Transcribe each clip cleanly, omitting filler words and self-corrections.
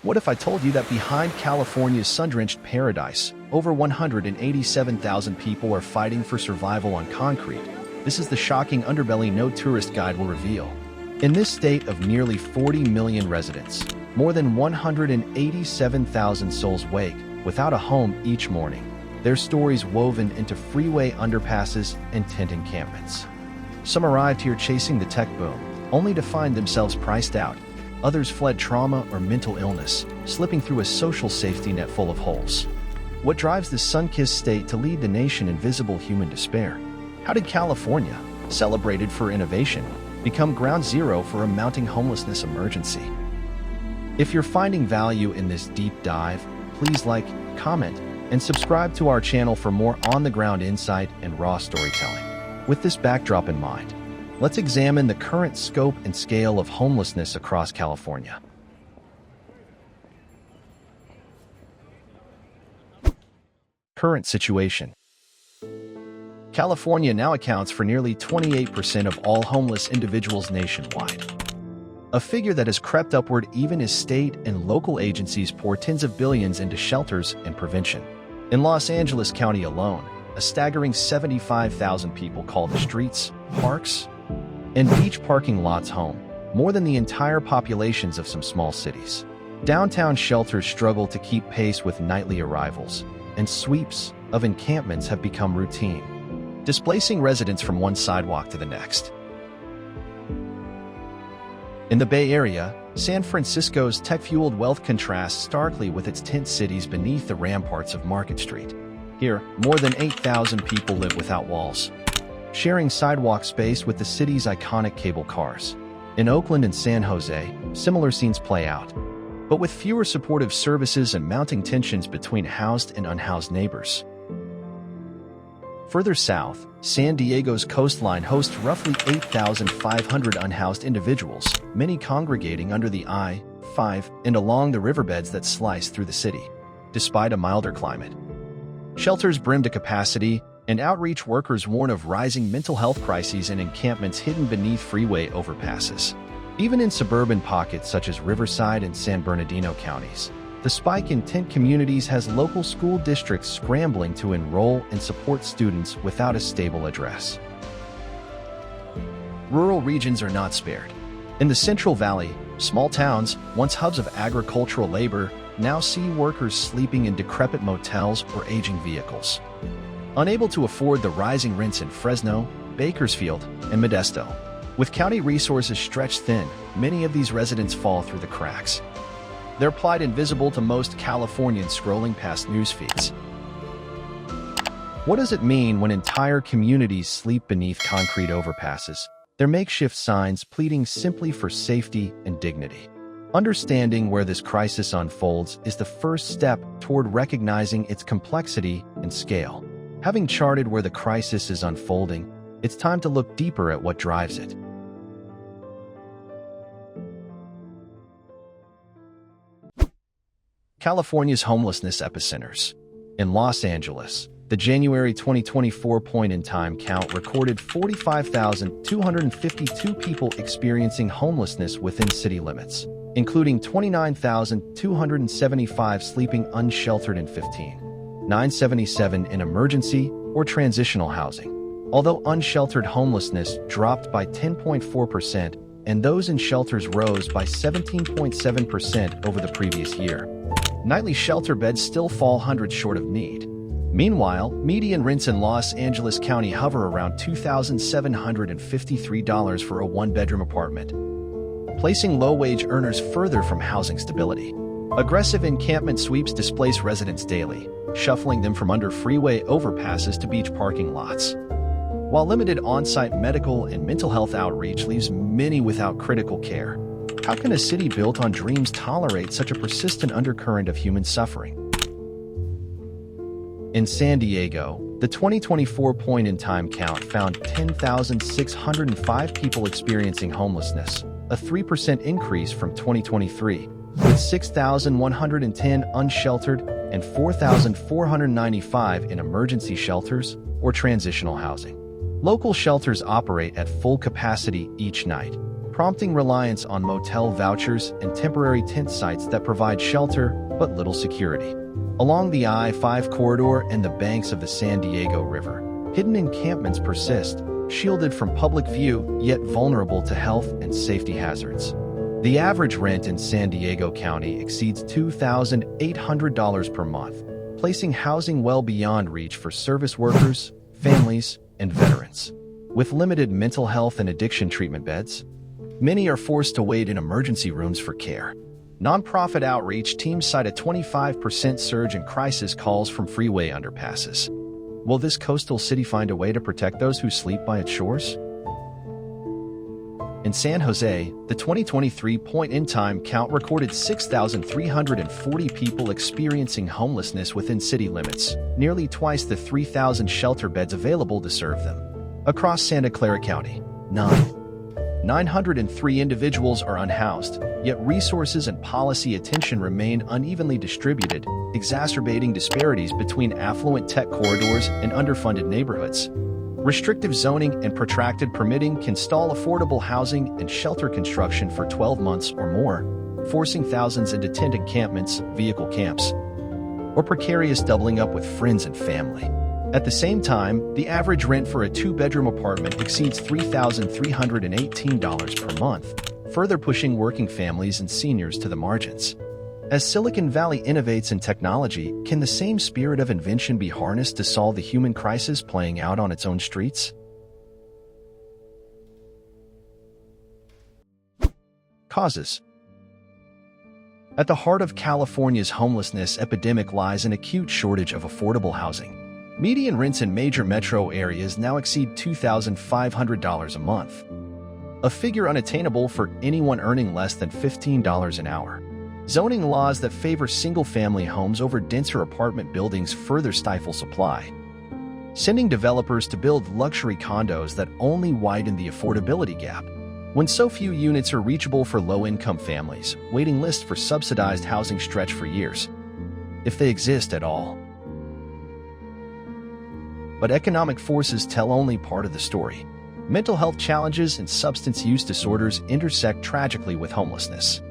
What if I told you that behind California's sun-drenched paradise, over 187,000 people are fighting for survival on concrete? This is the shocking underbelly no tourist guide will reveal. In this state of nearly 40 million residents, more than 187,000 souls wake without a home each morning, their stories woven into freeway underpasses and tent encampments. Some arrived here chasing the tech boom, only to find themselves priced out. Others fled trauma or mental illness, slipping through a social safety net full of holes. What drives this sun-kissed state to lead the nation in visible human despair? How did California, celebrated for innovation, become ground zero for a mounting homelessness emergency? If you're finding value in this deep dive, please like, comment, and subscribe to our channel for more on-the-ground insight and raw storytelling. With this backdrop in mind, let's examine the current scope and scale of homelessness across California. Current situation. California now accounts for nearly 28% of all homeless individuals nationwide, a figure that has crept upward even as state and local agencies pour tens of billions into shelters and prevention. In Los Angeles County alone, a staggering 75,000 people call the streets, parks, and beach parking lots home, more than the entire populations of some small cities. Downtown shelters struggle to keep pace with nightly arrivals, and sweeps of encampments have become routine, displacing residents from one sidewalk to the next. In the Bay Area, San Francisco's tech-fueled wealth contrasts starkly with its tent cities beneath the ramparts of Market Street. Here, more than 8,000 people live without walls, sharing sidewalk space with the city's iconic cable cars. In Oakland and San Jose, similar scenes play out, but with fewer supportive services and mounting tensions between housed and unhoused neighbors. Further south, San Diego's coastline hosts roughly 8,500 unhoused individuals, many congregating under the I-5 and along the riverbeds that slice through the city. Despite a milder climate, shelters brim to capacity, and outreach workers warn of rising mental health crises in encampments hidden beneath freeway overpasses. Even in suburban pockets such as Riverside and San Bernardino counties, the spike in tent communities has local school districts scrambling to enroll and support students without a stable address. Rural regions are not spared. In the Central Valley, small towns, once hubs of agricultural labor, now see workers sleeping in decrepit motels or aging vehicles. Unable to afford the rising rents in Fresno, Bakersfield, and Modesto, with county resources stretched thin, many of these residents fall through the cracks, their plight invisible to most Californians scrolling past news feeds. What does it mean when entire communities sleep beneath concrete overpasses, their makeshift signs pleading simply for safety and dignity? Understanding where this crisis unfolds is the first step toward recognizing its complexity and scale. Having charted where the crisis is unfolding, it's time to look deeper at what drives it. California's homelessness epicenters. In Los Angeles, the January 2024 point-in-time count recorded 45,252 people experiencing homelessness within city limits, including 29,275 sleeping unsheltered and 977 in emergency or transitional housing. Although unsheltered homelessness dropped by 10.4% and those in shelters rose by 17.7% over the previous year, nightly shelter beds still fall hundreds short of need. Meanwhile, median rents in Los Angeles County hover around $2,753 for a one-bedroom apartment, placing low-wage earners further from housing stability. Aggressive encampment sweeps displace residents daily, shuffling them from under freeway overpasses to beach parking lots. While limited on-site medical and mental health outreach leaves many without critical care, how can a city built on dreams tolerate such a persistent undercurrent of human suffering? In San Diego, the 2024 point-in-time count found 10,605 people experiencing homelessness, a 3% increase from 2023, with 6,110 unsheltered and 4,495 in emergency shelters or transitional housing. Local shelters operate at full capacity each night, prompting reliance on motel vouchers and temporary tent sites that provide shelter but little security. Along the I-5 corridor and the banks of the San Diego River, hidden encampments persist, shielded from public view yet vulnerable to health and safety hazards. The average rent in San Diego County exceeds $2,800 per month, placing housing well beyond reach for service workers, families, and veterans. With limited mental health and addiction treatment beds, many are forced to wait in emergency rooms for care. Nonprofit outreach teams cite a 25% surge in crisis calls from freeway underpasses. Will this coastal city find a way to protect those who sleep by its shores? In San Jose, the 2023 point-in-time count recorded 6,340 people experiencing homelessness within city limits, nearly twice the 3,000 shelter beds available to serve them. Across Santa Clara County, 903 individuals are unhoused, yet resources and policy attention remain unevenly distributed, exacerbating disparities between affluent tech corridors and underfunded neighborhoods. Restrictive zoning and protracted permitting can stall affordable housing and shelter construction for 12 months or more, forcing thousands into tent encampments, vehicle camps, or precarious doubling up with friends and family. At the same time, the average rent for a two-bedroom apartment exceeds $3,318 per month, further pushing working families and seniors to the margins. As Silicon Valley innovates in technology, can the same spirit of invention be harnessed to solve the human crisis playing out on its own streets? Causes. At the heart of California's homelessness epidemic lies an acute shortage of affordable housing. Median rents in major metro areas now exceed $2,500 a month, a figure unattainable for anyone earning less than $15 an hour. Zoning laws that favor single-family homes over denser apartment buildings further stifle supply, sending developers to build luxury condos that only widen the affordability gap. When so few units are reachable for low-income families, waiting lists for subsidized housing stretch for years, if they exist at all. But economic forces tell only part of the story. Mental health challenges and substance use disorders intersect tragically with homelessness.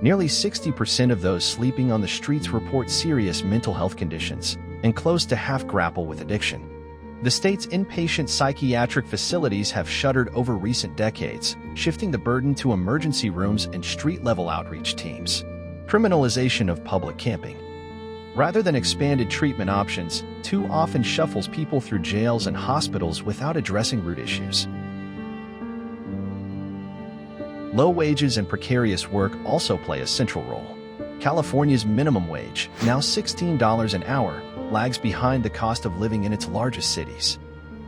Nearly 60% of those sleeping on the streets report serious mental health conditions, and close to half grapple with addiction. The state's inpatient psychiatric facilities have shuttered over recent decades, shifting the burden to emergency rooms and street-level outreach teams. Criminalization of public camping. Rather than expanded treatment options, too often shuffles people through jails and hospitals without addressing root issues. Low wages and precarious work also play a central role. California's minimum wage, now $16 an hour, lags behind the cost of living in its largest cities.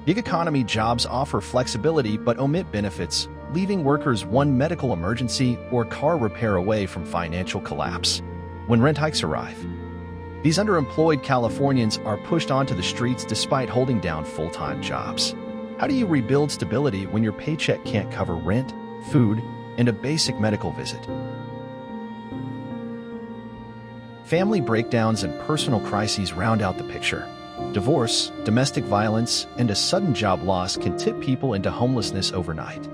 Gig economy jobs offer flexibility but omit benefits, leaving workers one medical emergency or car repair away from financial collapse. When rent hikes arrive, these underemployed Californians are pushed onto the streets despite holding down full-time jobs. How do you rebuild stability when your paycheck can't cover rent, food, and a basic medical visit? Family breakdowns and personal crises round out the picture. Divorce, domestic violence, and a sudden job loss can tip people into homelessness overnight.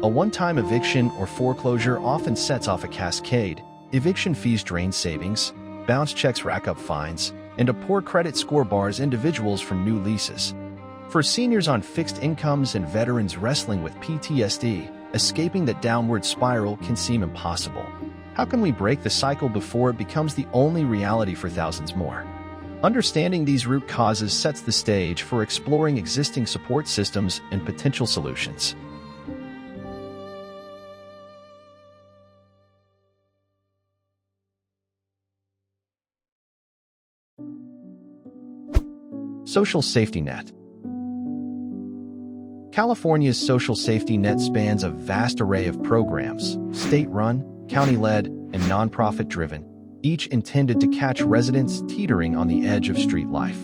A one-time eviction or foreclosure often sets off a cascade. Eviction fees drain savings, bounce checks rack up fines, and a poor credit score bars individuals from new leases. For seniors on fixed incomes and veterans wrestling with PTSD, escaping that downward spiral can seem impossible. How can we break the cycle before it becomes the only reality for thousands more? Understanding these root causes sets the stage for exploring existing support systems and potential solutions. Social safety net. California's social safety net spans a vast array of programs, state-run, county-led, and nonprofit-driven, each intended to catch residents teetering on the edge of street life.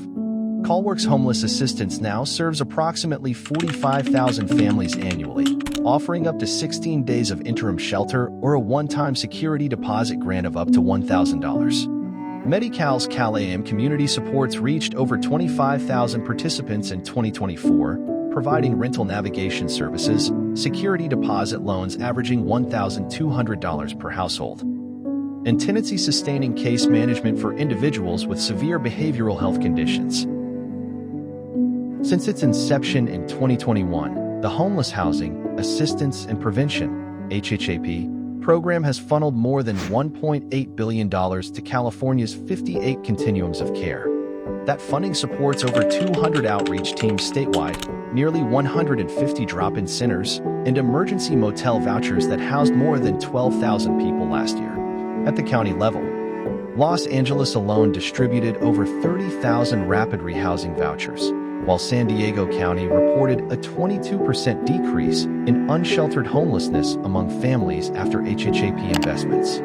CalWORK's Homeless Assistance now serves approximately 45,000 families annually, offering up to 16 days of interim shelter or a one-time security deposit grant of up to $1,000. Medi-Cal's Cal-AM community supports reached over 25,000 participants in 2024, providing rental navigation services, security deposit loans averaging $1,200 per household, and tenancy-sustaining case management for individuals with severe behavioral health conditions. Since its inception in 2021, the Homeless Housing, Assistance and Prevention (HHAP) program has funneled more than $1.8 billion to California's 58 continuums of care. That funding supports over 200 outreach teams statewide, nearly 150 drop-in centers, and emergency motel vouchers that housed more than 12,000 people last year. At the county level, Los Angeles alone distributed over 30,000 rapid rehousing vouchers, while San Diego County reported a 22% decrease in unsheltered homelessness among families after HHAP investments.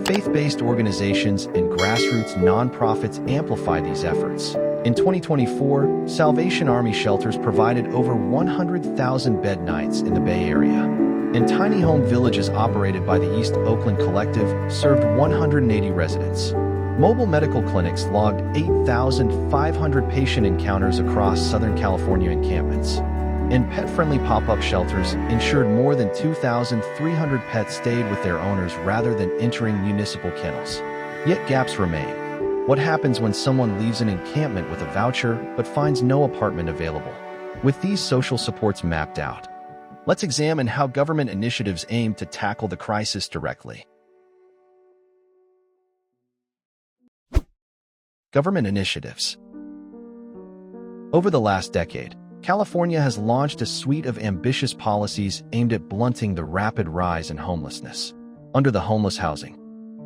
Faith-based organizations and grassroots nonprofits amplify these efforts. In 2024, Salvation Army shelters provided over 100,000 bed nights in the Bay Area, and tiny home villages operated by the East Oakland Collective served 180 residents. Mobile medical clinics logged 8,500 patient encounters across Southern California encampments, and pet-friendly pop-up shelters ensured more than 2,300 pets stayed with their owners rather than entering municipal kennels. Yet gaps remain. What happens when someone leaves an encampment with a voucher but finds no apartment available? With these social supports mapped out, let's examine how government initiatives aim to tackle the crisis directly. Government initiatives. Over the last decade, California has launched a suite of ambitious policies aimed at blunting the rapid rise in homelessness. Under the Homeless Housing,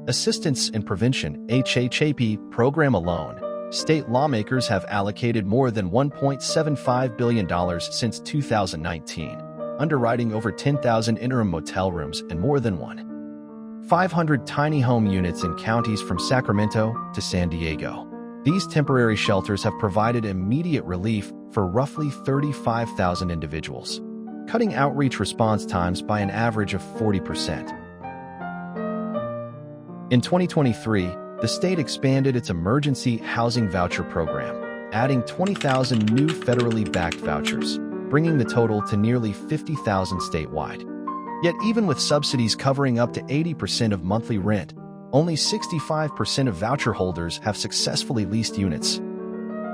Assistance and Prevention (HHAP) program alone, state lawmakers have allocated more than $1.75 billion since 2019, underwriting over 10,000 interim motel rooms and more than 500 tiny home units in counties from Sacramento to San Diego. These temporary shelters have provided immediate relief for roughly 35,000 individuals, cutting outreach response times by an average of 40%. In 2023, the state expanded its emergency housing voucher program, adding 20,000 new federally backed vouchers, bringing the total to nearly 50,000 statewide. Yet even with subsidies covering up to 80% of monthly rent, only 65% of voucher holders have successfully leased units,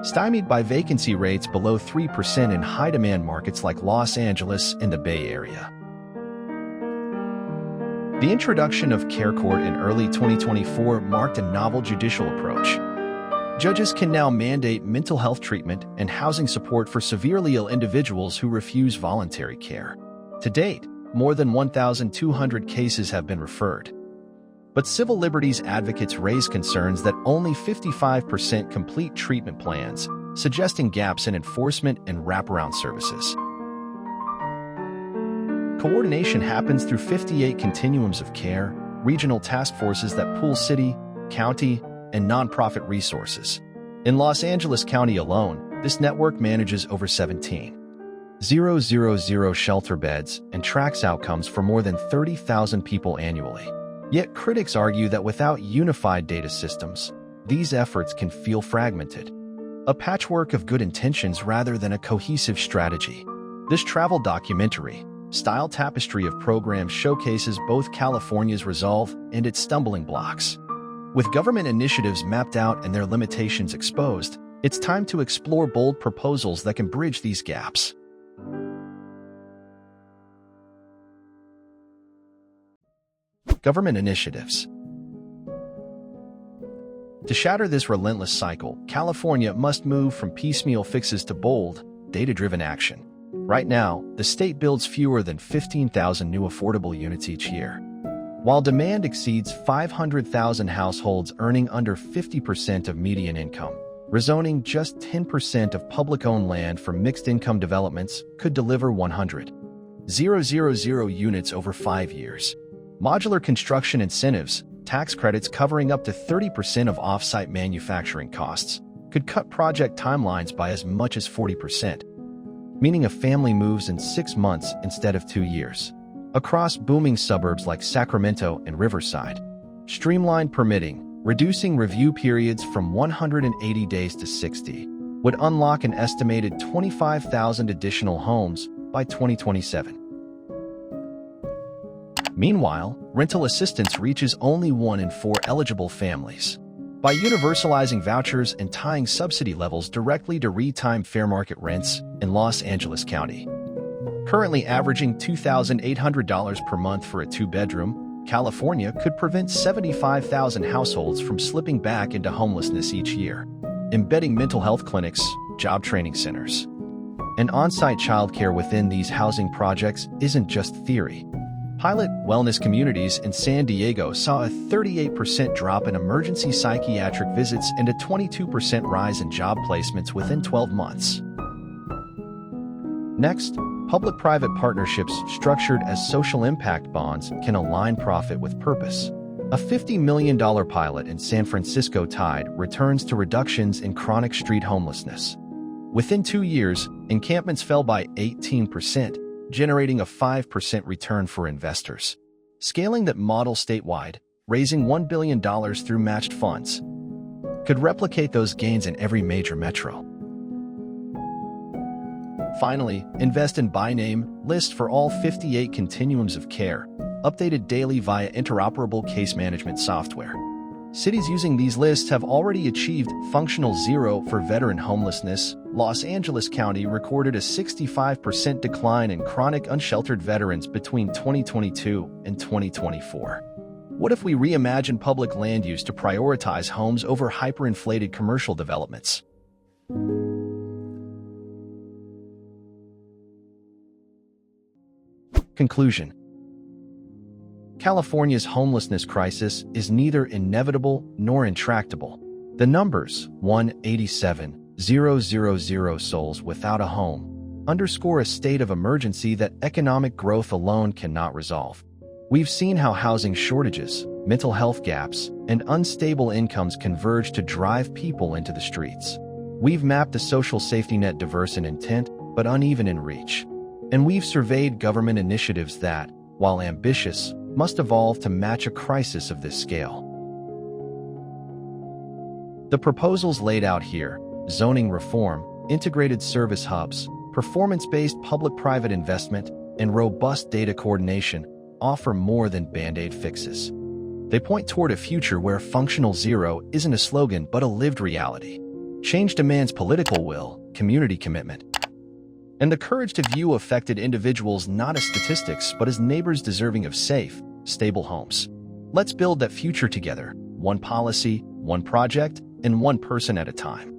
stymied by vacancy rates below 3% in high-demand markets like Los Angeles and the Bay Area. The introduction of Care Court in early 2024 marked a novel judicial approach. Judges can now mandate mental health treatment and housing support for severely ill individuals who refuse voluntary care. To date, more than 1,200 cases have been referred. But civil liberties advocates raise concerns that only 55% complete treatment plans, suggesting gaps in enforcement and wraparound services. Coordination happens through 58 continuums of care, regional task forces that pool city, county, and nonprofit resources. In Los Angeles County alone, this network manages over 17,000 shelter beds and tracks outcomes for more than 30,000 people annually. Yet critics argue that without unified data systems, these efforts can feel fragmented, a patchwork of good intentions rather than a cohesive strategy. This travel documentary, style tapestry of programs showcases both California's resolve and its stumbling blocks. With government initiatives mapped out and their limitations exposed, it's time to explore bold proposals that can bridge these gaps. Government initiatives. To shatter this relentless cycle, California must move from piecemeal fixes to bold, data-driven action. Right now, the state builds fewer than 15,000 new affordable units each year. While demand exceeds 500,000 households earning under 50% of median income, Rezoning just 10% of public-owned land for mixed-income developments could deliver 100,000 units over 5 years. Modular construction incentives, tax credits covering up to 30% of off-site manufacturing costs, could cut project timelines by as much as 40%, meaning a family moves in 6 months instead of 2 years. Across booming suburbs like Sacramento and Riverside, streamlined permitting, reducing review periods from 180 days to 60, would unlock an estimated 25,000 additional homes by 2027. Meanwhile, rental assistance reaches only 1 in 4 eligible families. By universalizing vouchers and tying subsidy levels directly to real-time fair market rents in Los Angeles County, currently averaging $2,800 per month for a 2-bedroom, California could prevent 75,000 households from slipping back into homelessness each year. Embedding mental health clinics, job training centers, and on-site childcare within these housing projects isn't just theory. Pilot wellness communities in San Diego saw a 38% drop in emergency psychiatric visits and a 22% rise in job placements within 12 months. Next, public-private partnerships structured as social impact bonds can align profit with purpose. A $50 million pilot in San Francisco Tide returns to reductions in chronic street homelessness. Within 2 years, encampments fell by 18%, generating a 5% return for investors. Scaling that model statewide, raising $1 billion through matched funds, could replicate those gains in every major metro. Finally, invest in by-name list for all 58 continuums of care, updated daily via interoperable case management software. Cities using these lists have already achieved functional zero for veteran homelessness. Los Angeles County recorded a 65% decline in chronic unsheltered veterans between 2022 and 2024. What if we reimagine public land use to prioritize homes over hyperinflated commercial developments? Conclusion. California's homelessness crisis is neither inevitable nor intractable. The numbers, 187,000 souls without a home, underscore a state of emergency that economic growth alone cannot resolve. We've seen how housing shortages, mental health gaps, and unstable incomes converge to drive people into the streets. We've mapped a social safety net diverse in intent, but uneven in reach. And we've surveyed government initiatives that, while ambitious, must evolve to match a crisis of this scale. The proposals laid out here, zoning reform, integrated service hubs, performance-based public-private investment, and robust data coordination, offer more than Band-Aid fixes. They point toward a future where functional zero isn't a slogan but a lived reality. Change demands political will, community commitment, and the courage to view affected individuals not as statistics but as neighbors deserving of safe, stable homes. Let's build that future together, one policy, one project, and one person at a time.